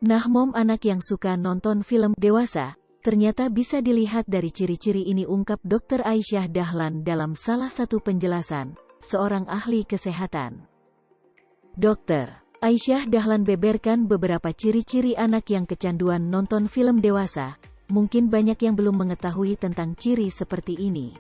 Nah, anak yang suka nonton film dewasa, ternyata bisa dilihat dari ciri-ciri ini, ungkap Dr. Aisyah Dahlan dalam salah satu penjelasan, seorang ahli kesehatan. Dr. Aisyah Dahlan beberkan beberapa ciri-ciri anak yang kecanduan nonton film dewasa. Mungkin banyak yang belum mengetahui tentang ciri seperti ini.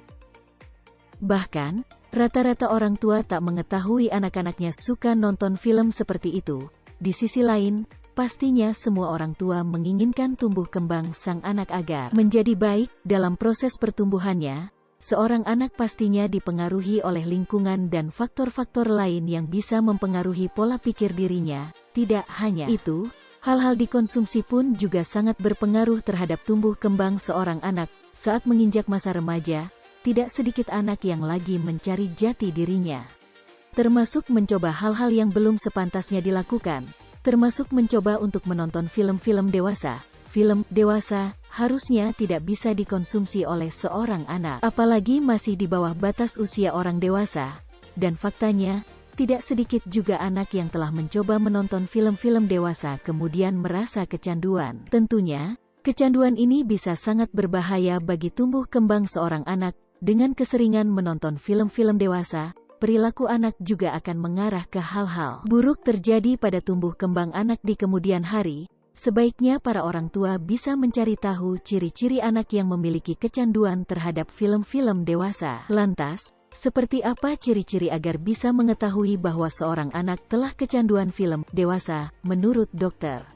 Bahkan, rata-rata orang tua tak mengetahui anak-anaknya suka nonton film seperti itu. Di sisi lain, pastinya semua orang tua menginginkan tumbuh kembang sang anak agar menjadi baik dalam proses pertumbuhannya. Seorang anak pastinya dipengaruhi oleh lingkungan dan faktor-faktor lain yang bisa mempengaruhi pola pikir dirinya. Tidak hanya itu, hal-hal dikonsumsi pun juga sangat berpengaruh terhadap tumbuh kembang seorang anak. Saat menginjak masa remaja, tidak sedikit anak yang lagi mencari jati dirinya. Termasuk mencoba hal-hal yang belum sepantasnya dilakukan, termasuk mencoba untuk menonton film-film dewasa. Film dewasa harusnya tidak bisa dikonsumsi oleh seorang anak, apalagi masih di bawah batas usia orang dewasa. Dan faktanya, tidak sedikit juga anak yang telah mencoba menonton film-film dewasa kemudian merasa kecanduan. Tentunya, kecanduan ini bisa sangat berbahaya bagi tumbuh kembang seorang anak. Dengan keseringan menonton film-film dewasa, perilaku anak juga akan mengarah ke hal-hal buruk terjadi pada tumbuh kembang anak di kemudian hari. Sebaiknya para orang tua bisa mencari tahu ciri-ciri anak yang memiliki kecanduan terhadap film-film dewasa. Lantas, seperti apa ciri-ciri agar bisa mengetahui bahwa seorang anak telah kecanduan film dewasa? Menurut Dr.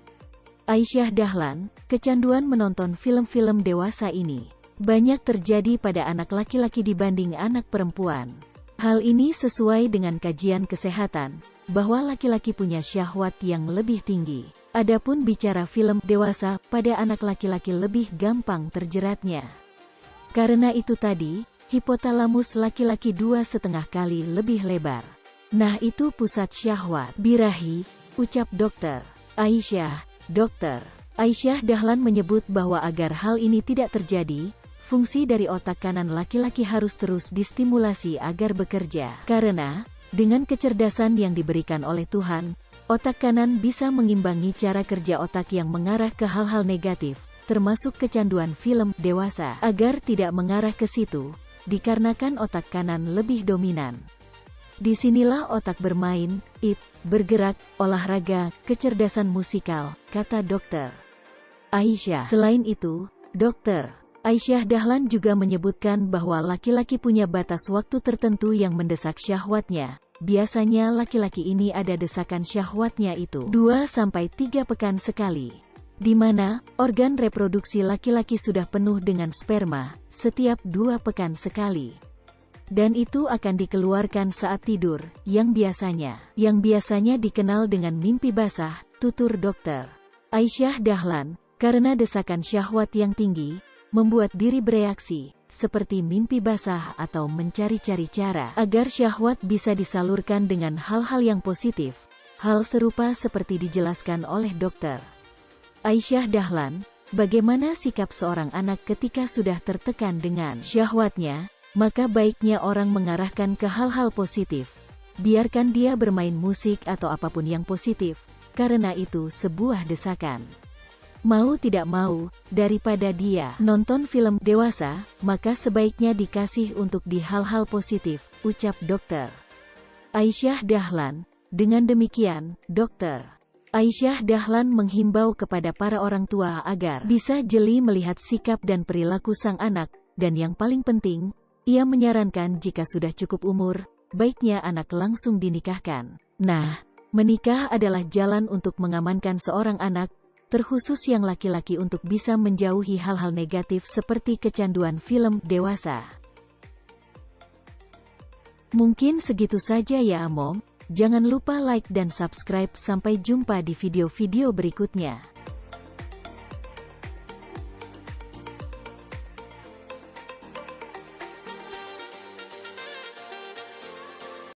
Aisyah Dahlan, kecanduan menonton film-film dewasa ini banyak terjadi pada anak laki-laki dibanding anak perempuan. Hal ini sesuai dengan kajian kesehatan, bahwa laki-laki punya syahwat yang lebih tinggi. Adapun bicara film dewasa, pada anak laki-laki lebih gampang terjeratnya. Karena itu tadi, hipotalamus laki-laki 2,5 kali lebih lebar. Nah, itu pusat syahwat birahi, ucap Dr. Aisyah. Dr. Aisyah Dahlan menyebut bahwa agar hal ini tidak terjadi, fungsi dari otak kanan laki-laki harus terus distimulasi agar bekerja. Karena, dengan kecerdasan yang diberikan oleh Tuhan, otak kanan bisa mengimbangi cara kerja otak yang mengarah ke hal-hal negatif, termasuk kecanduan film dewasa, agar tidak mengarah ke situ, dikarenakan otak kanan lebih dominan. Disinilah otak bermain, bergerak, olahraga, kecerdasan musikal, kata Dr. Aisyah. Selain itu, Dr. Aisyah Dahlan juga menyebutkan bahwa laki-laki punya batas waktu tertentu yang mendesak syahwatnya. Biasanya laki-laki ini ada desakan syahwatnya itu 2-3 pekan sekali, di mana organ reproduksi laki-laki sudah penuh dengan sperma setiap 2 pekan sekali. Dan itu akan dikeluarkan saat tidur, yang biasanya dikenal dengan mimpi basah, tutur Dr. Aisyah Dahlan. Karena desakan syahwat yang tinggi membuat diri bereaksi seperti mimpi basah atau mencari-cari cara agar syahwat bisa disalurkan dengan hal-hal yang positif. Hal serupa seperti dijelaskan oleh Dr. Aisyah Dahlan, bagaimana sikap seorang anak ketika sudah tertekan dengan syahwatnya, maka baiknya orang mengarahkan ke hal-hal positif. Biarkan dia bermain musik atau apapun yang positif, karena itu sebuah desakan. Mau tidak mau, daripada dia nonton film dewasa, maka sebaiknya dikasih untuk di hal-hal positif, ucap Dr. Aisyah Dahlan. Dengan demikian, Dr. Aisyah Dahlan menghimbau kepada para orang tua agar bisa jeli melihat sikap dan perilaku sang anak, dan yang paling penting, ia menyarankan jika sudah cukup umur, baiknya anak langsung dinikahkan. Nah, menikah adalah jalan untuk mengamankan seorang anak, terkhusus yang laki-laki untuk bisa menjauhi hal-hal negatif seperti kecanduan film dewasa. Mungkin segitu saja ya Amom, jangan lupa like dan subscribe, sampai jumpa di video-video berikutnya.